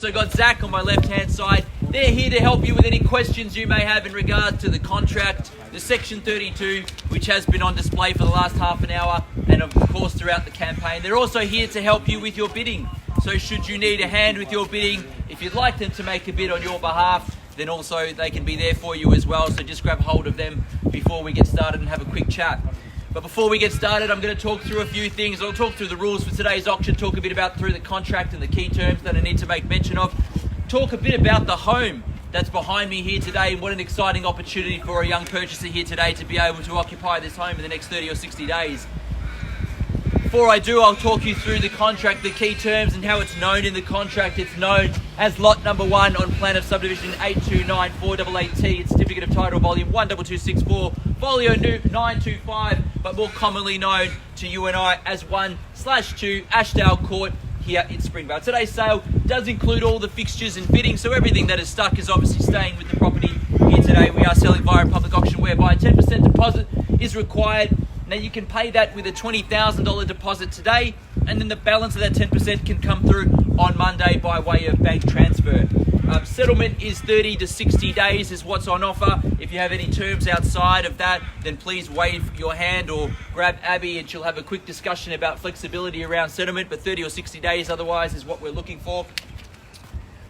So got Zach on my left-hand side. They're here to help you with any questions you may have in regard to the contract, the Section 32, which has been on display for the last half an hour, and of course throughout the campaign. They're also here to help you with your bidding. So should you need a hand with your bidding, if you'd like them to make a bid on your behalf, then also they can be there for you as well. So just grab hold of them before we get started and have a quick chat. But before we get started, I'm going to talk through a few things. I'll talk through the rules for today's auction, talk a bit about through the contract and the key terms that I need to make mention of, talk a bit about the home that's behind me here today, and what an exciting opportunity for a young purchaser here today to be able to occupy this home in the next 30 or 60 days. Before I do, I'll talk you through the contract, the key terms, and how it's known in the contract. It's known as Lot Number 1 on Plan of Subdivision 829488T. It's Certificate of Title Volume 12264, Folio 925, but more commonly known to you and I as 1/2 Ashdale Court here in Springvale. Today's sale does include all the fixtures and fittings, so everything that is stuck is obviously staying with the property here today. We are selling via a public auction whereby a 10% deposit is required. Now you can pay that with a $20,000 deposit today, and then the balance of that 10% can come through on Monday by way of bank transfer. Settlement is 30 to 60 days is what's on offer. If you have any terms outside of that, then please wave your hand or grab Abby and she'll have a quick discussion about flexibility around settlement, but 30 or 60 days otherwise is what we're looking for.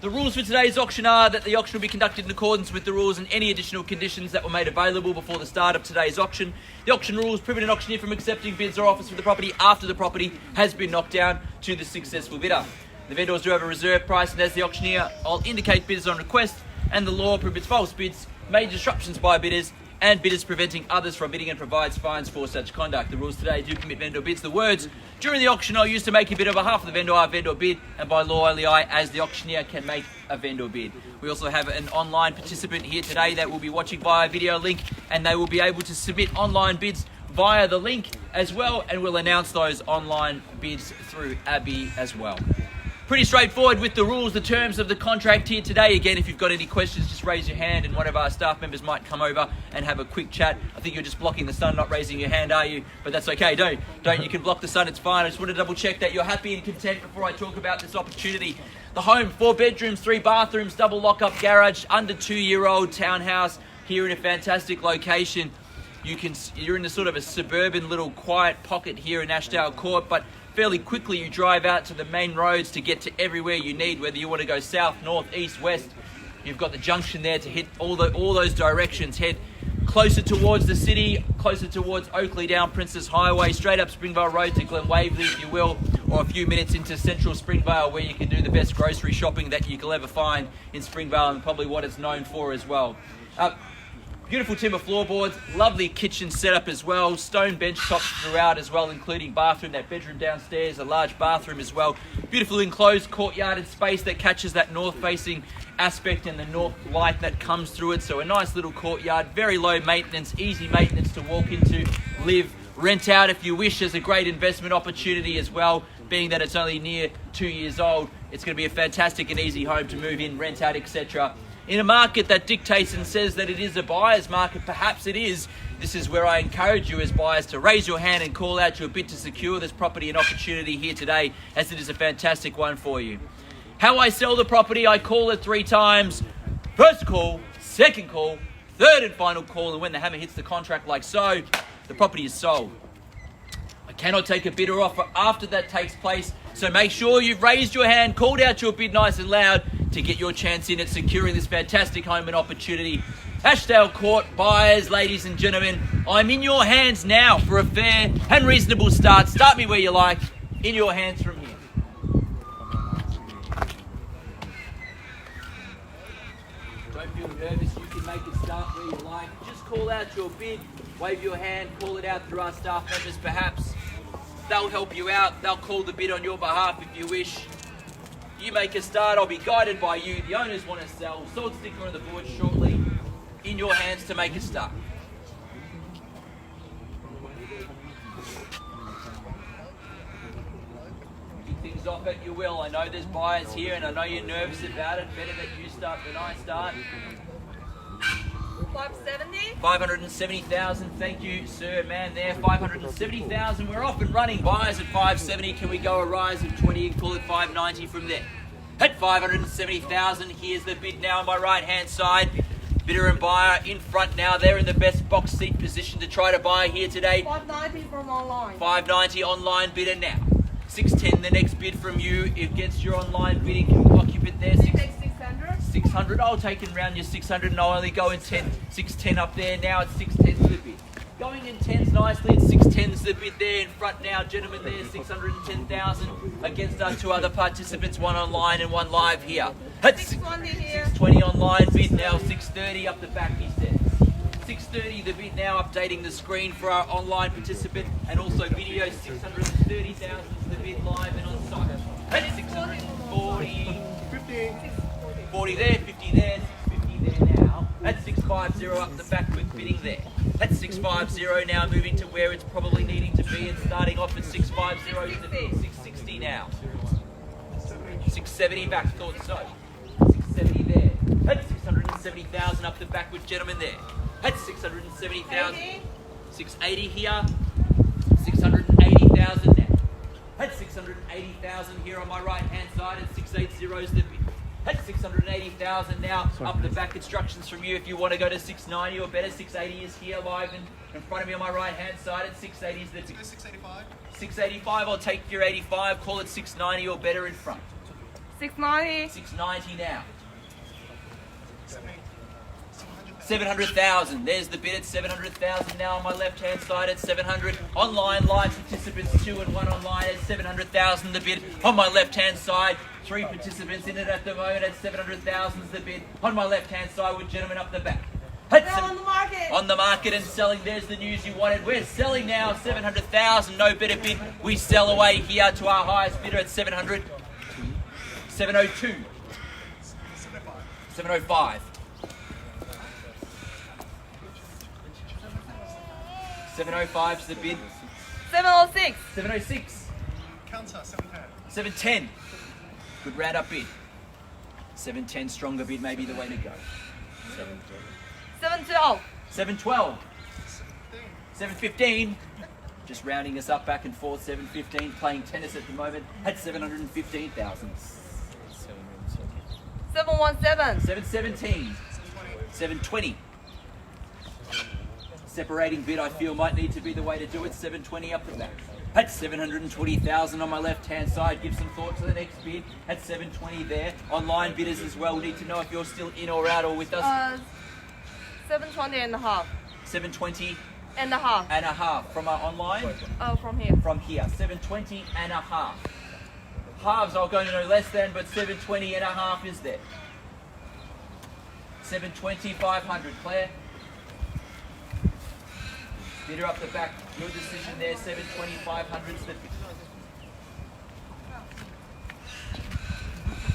The rules for today's auction are that the auction will be conducted in accordance with the rules and any additional conditions that were made available before the start of today's auction. The auction rules prevent an auctioneer from accepting bids or offers for the property after the property has been knocked down to the successful bidder. The vendors do have a reserve price, and as the auctioneer, I'll indicate bidders on request, and the law prohibits false bids, major disruptions by bidders, and bidders preventing others from bidding, and provides fines for such conduct. The rules today do permit vendor bids. The words during the auction are used to make a bid on behalf of the vendor are vendor bid, and by law only I, as the auctioneer, can make a vendor bid. We also have an online participant here today that will be watching via video link, and they will be able to submit online bids via the link as well, and we'll announce those online bids through Abby as well. Pretty straightforward with the rules, the terms of the contract here today. Again, if you've got any questions, just raise your hand and one of our staff members might come over and have a quick chat. I think you're just blocking the sun, not raising your hand, are you? But that's okay, don't. You can block the sun, it's fine. I just want to double check that you're happy and content before I talk about this opportunity. The home, 4 bedrooms, 3 bathrooms, double lock-up garage, under 2-year-old townhouse here in a fantastic location. You're in a sort of a suburban little quiet pocket here in Ashdale Court, but fairly quickly you drive out to the main roads to get to everywhere you need, whether you want to go south, north, east, west. You've got the junction there to hit all those directions. Head closer towards the city, closer towards Oakley down Princess Highway, straight up Springvale Road to Glen Waverley, if you will, or a few minutes into central Springvale where you can do the best grocery shopping that you can ever find in Springvale, and probably what it's known for as well. Beautiful timber floorboards, lovely kitchen setup as well, stone bench tops throughout as well, including bathroom, that bedroom downstairs, a large bathroom as well. Beautiful enclosed courtyarded space that catches that north-facing aspect and the north light that comes through it. So a nice little courtyard, very low maintenance, easy maintenance to walk into, live, rent out if you wish. As a great investment opportunity as well, being that it's only near 2 years old. It's going to be a fantastic and easy home to move in, rent out, etc. In a market that dictates and says that it is a buyer's market, perhaps it is. This is where I encourage you as buyers to raise your hand and call out your bid to secure this property and opportunity here today, as it is a fantastic one for you. How I sell the property, I call it 3 times. First call, second call, third and final call, and when the hammer hits the contract like so, the property is sold. I cannot take a bid or offer after that takes place, so make sure you've raised your hand, called out your bid nice and loud to get your chance in at securing this fantastic home and opportunity. Ashdale Court buyers, ladies and gentlemen, I'm in your hands now for a fair and reasonable start. Start me where you like, in your hands from here. Don't feel nervous, you can make it start where you like. Just call out your bid, wave your hand, call it out through our staff members perhaps. They'll help you out, they'll call the bid on your behalf if you wish. You make a start, I'll be guided by you. The owners want to sell. Sold sticker on the board shortly. In your hands to make a start. Kick things off at your will. I know there's buyers here and I know you're nervous about it. Better that you start than I start. 570? 570,000. Thank you, sir, man there. 570,000. We're off and running. Buyers at 570. Can we go a rise of 20 and call it 590 from there? At 570,000, here's the bid now on my right hand side. Bidder and buyer in front now. They're in the best box seat position to try to buy here today. 590 from online. 590 online bidder now. 610 the next bid from you against your online bidding occupant there. 600. 600. I'll take it round your 600 and I'll only go in 10. 610 up there now at 610's the bid. Going in 10s nicely at 610's the bid there in front now, gentlemen there, 610,000 against our two other participants, one online and one live here. At 620 here. 620 online bid now, 630 up the back he says. 630 the bid now, updating the screen for our online participant and also video, 630,000 is the bid live and on site. At 640, 40 there, 50 there, 650 there now. At 650 up the back with bidding there. At 650 now, moving to where it's probably needing to be and starting off at 650 to 660 now. 670 back, thought so. 670 there. At 670,000 up the back with gentlemen there. At 670,000. 680 here. 680,000 now. At 680,000 here on my right hand side. At 680 is the bid. At 680,000 now, up the back instructions from you if you want to go to 690 or better. 680 is here live and in front of me on my right hand side. At 680 is the bid. 685. 685, I'll take your 85, call it 690 or better in front. 690. 690 now. 700,000. There's the bid at 700,000 now on my left-hand side at 700. Online live participants 2 and 1 online at 700,000. The bid on my left-hand side. 3 participants in it at the moment at 700,000 is the bid on my left-hand side with gentlemen up the back. We're on the market. On the market and selling. There's the news you wanted. We're selling now 700,000. No better bid. We sell away here to our highest bidder at 700. 702. 705. 705 is the bid. 706. 706. Counter 710. 710. Good round up bid. 710 stronger bid may be the way to go. 712. 712. 715. Just rounding us up back and forth. 715. Playing tennis at the moment at 715,000. 717. 717. 720. Separating bid I feel might need to be the way to do it. 720 up the back. At 720,000 on my left hand side. Give some thought to the next bid. At 720 there. Online bidders as well. Need to know if you're still in or out or with us. 720 and a half. 720 And a half. and a half from our online. From here. From here. 720 and a half. Halves I'll go to no less than, but 720 and a half is there. 720, 500. Claire? Bidder up the back. Your decision there. 720, 500's the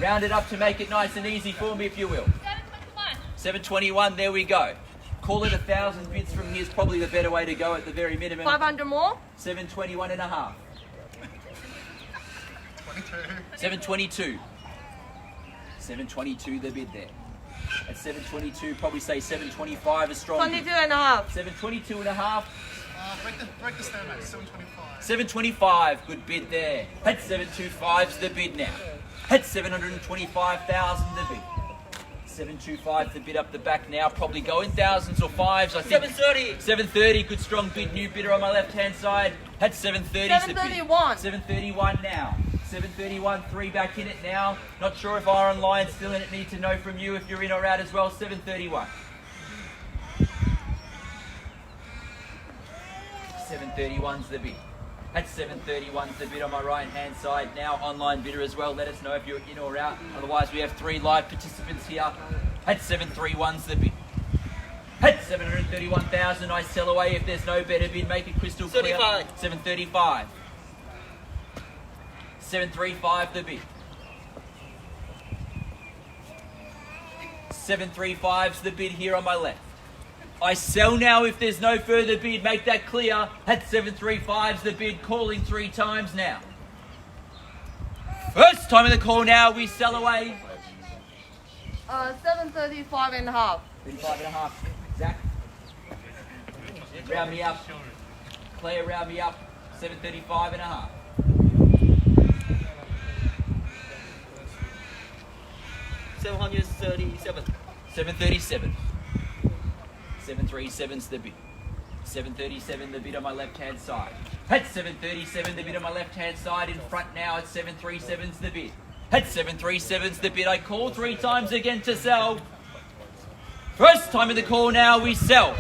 round it up to make it nice and easy for me, if you will. 721. 721, there we go. Call it 1,000 bids from here is probably the better way to go at the very minimum. 500 more. 721 and a half. 722. 722 the bid there. At 722, probably say 725 is strong. 22 and a half. 722 and a half. Break the stand mate. 725. 725, good bid there. At 725's the bid now. At 725,000 the bid. 725 the bid up the back now. Probably go in thousands or fives. I think 730. 730, good strong bid. New bidder on my left hand side. At 730's the bid. 731. 731 now. 731, 3 back in it now. Not sure if our online's still in it. Need to know from you if you're in or out as well. 731. 731's the bid. At 731's the bid on my right hand side now. Online bidder as well. Let us know if you're in or out. Otherwise we have 3 live participants here. At 731's the bid. At 731,000 I sell away if there's no better bid. Make it crystal clear. 735. 735 the bid. 735's the bid here on my left. I sell now if there's no further bid. Make that clear. At 735's the bid. Calling 3 times now. First time in the call now. We sell away. 735 and a half. 35 and a half. Zach. Round me up. Claire, round me up. 735 and a half. 737. 737. 737's the bid. 737 the bid on my left hand side. At 737 the bid on my left hand side. In front now at 737's the bid. At 737's the bid. I call 3 times again to sell. First time in the call now we sell.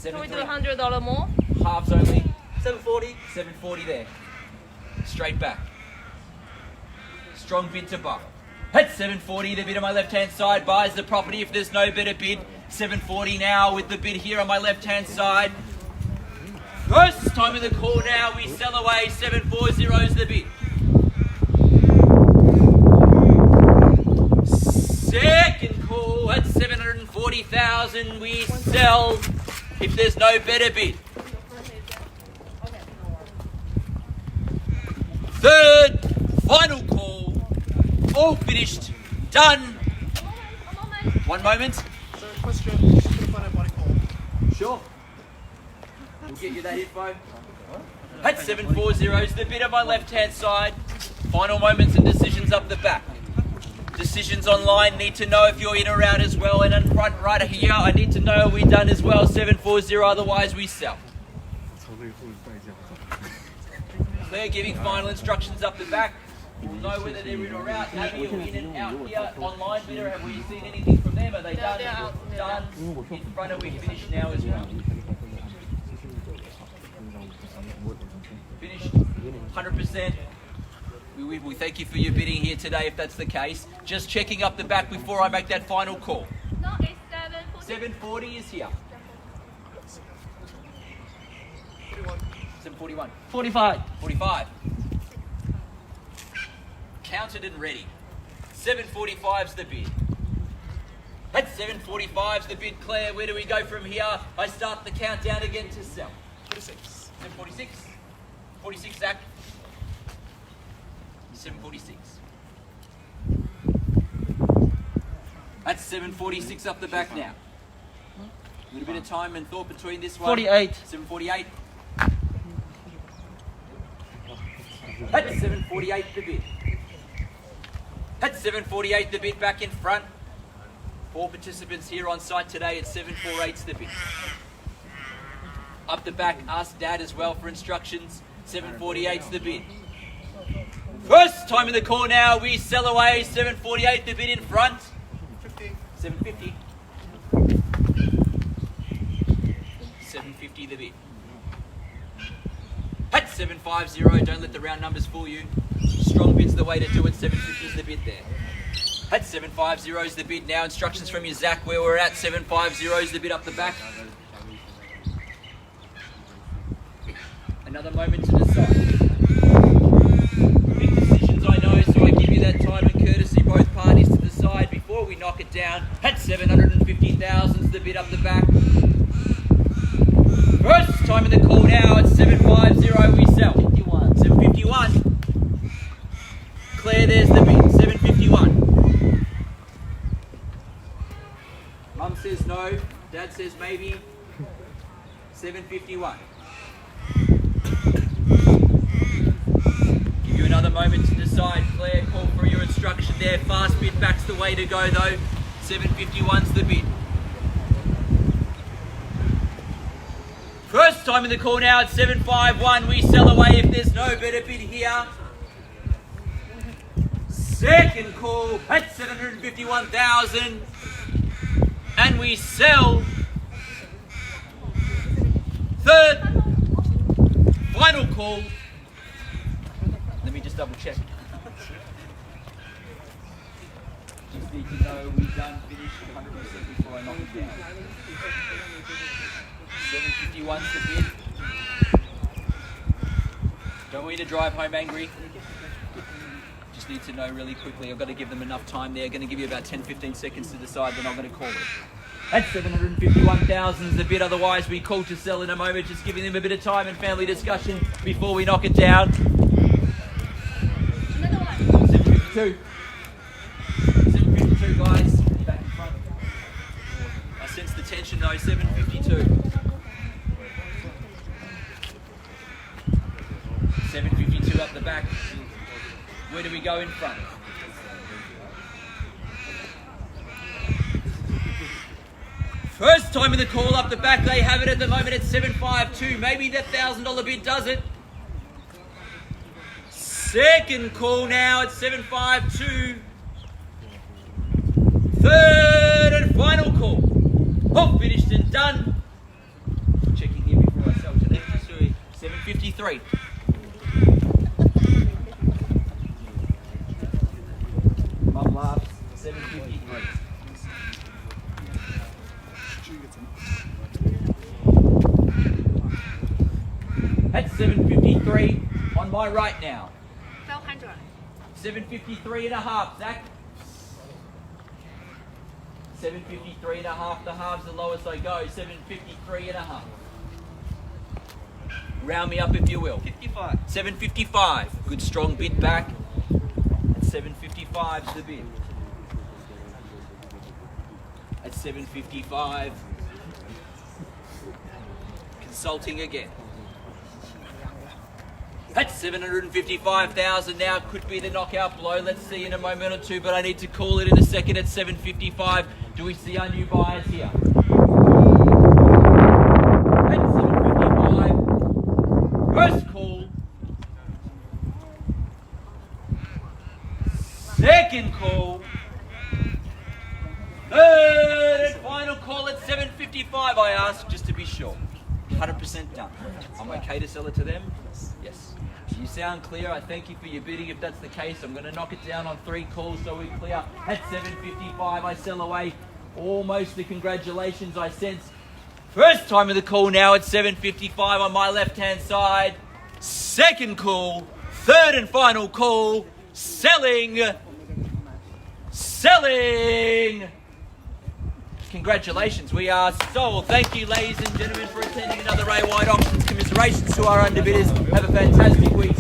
Can we do $100 more? Halves only. 740. 740 there. Straight back. Strong bid to buy. At 740 the bid on my left hand side buys the property if there's no better bid. 740 now with the bid here on my left hand side. First time in the call now we sell away. 740's the bid. Second call at 740,000 we sell if there's no better bid. Third, final call, all finished, done. 1 moment. So, question, just going to find out what it called. Sure. We'll get you that info. At 740's the bid on my left hand side. Final moments and decisions up the back. Decisions online, need to know if you're in or out as well. And in front right here, I need to know we're done as well. 740, otherwise we sell. They're giving final instructions up the back. We'll know whether they're in or out. Abby, are we in and out here? Online bidder, have we seen anything from them? Are they done? they're out. Done. In front, are we finished now as well? Finished. 100%. We thank you for your bidding here today if that's the case. Just checking up the back before I make that final call. No, it's 740. 740 is here. 741. 45. 45. Counted and ready. 745's the bid. At 745's the bid, Claire. Where do we go from here? I start the countdown again to sell. 46. 746. 46, Zach. 746. That's 746 up the back now. A little bit of time and thought between this one. 48. 748. That's 748 the bid. That's 748 the bid back in front. 4 participants here on site today at 748's the bid. Up the back, ask Dad as well for instructions. 748's the bid. First time in the call now, we sell away. 748 the bid in front. 50. 750. 750 the bid. At 750, don't let the round numbers fool you. Strong bid's the way to do it. 750 is the bid there. At 750 is the bid now. Instructions from you, Zach, where we're at. 750 is the bid up the back. Another moment to decide. Big decisions, I know, so I give you that time and courtesy, both parties to decide before we knock it down. At 750,000 is the bid up the back. First time in the call now at 750 we sell. 751. Claire, there's the bid. 751. Mum says no. Dad says maybe. 751. Give you another moment to decide. Claire, call for your instruction there. Fast bid back's the way to go though. 751's the bid. First time in the call now at 751. We sell away if there's no better bid here. Second call at 751,000. And we sell. Third, final call. Let me just double check. Just need to know we've done, finished 100% before I knock it down. 751's the bid. Don't want you to drive home angry. Just need to know really quickly. I've got to give them enough time there. Going to give you about 10-15 seconds to decide, then I'm going to call it. That's 751,000 is the bid. Otherwise, we call to sell in a moment. Just giving them a bit of time and family discussion before we knock it down. 752. 752, guys. Back in front. I sense the tension though. 752. 752 up the back. Where do we go in front? First time in the call up the back, they have it at the moment at 752. Maybe that $1,000 bid does it. Second call now at 752. Third and final call. All finished and done. Checking here before I sell to them. 753. Mum laughs. 753. At 753 on my right now. 1200. 753 and a half, Zach. 753 and a half, the half's the lowest I go. 753 and a half. Round me up if you will. 55. 755. Good strong bid back. At 755 is the bid. At 755. Consulting again. That's 755,000 now. Could be the knockout blow. Let's see in a moment or two, but I need to call it in a second at 755. Do we see our new buyers here? At 755. First call. Second call. Third and final call at 755, I ask, just to be sure. 100% done. I'm okay to sell it to them? Yes. You sound clear. I thank you for your bidding. If that's the case, I'm going to knock it down on 3 calls so we're clear. At 755, I sell away almost the congratulations I sense. First time of the call now at 755 on my left-hand side. Second call. Third and final call. Selling. Selling. Congratulations, we are sold. Thank you, ladies and gentlemen, for attending another Ray White Auctions. Commiserations to our underbidders. Have a fantastic week.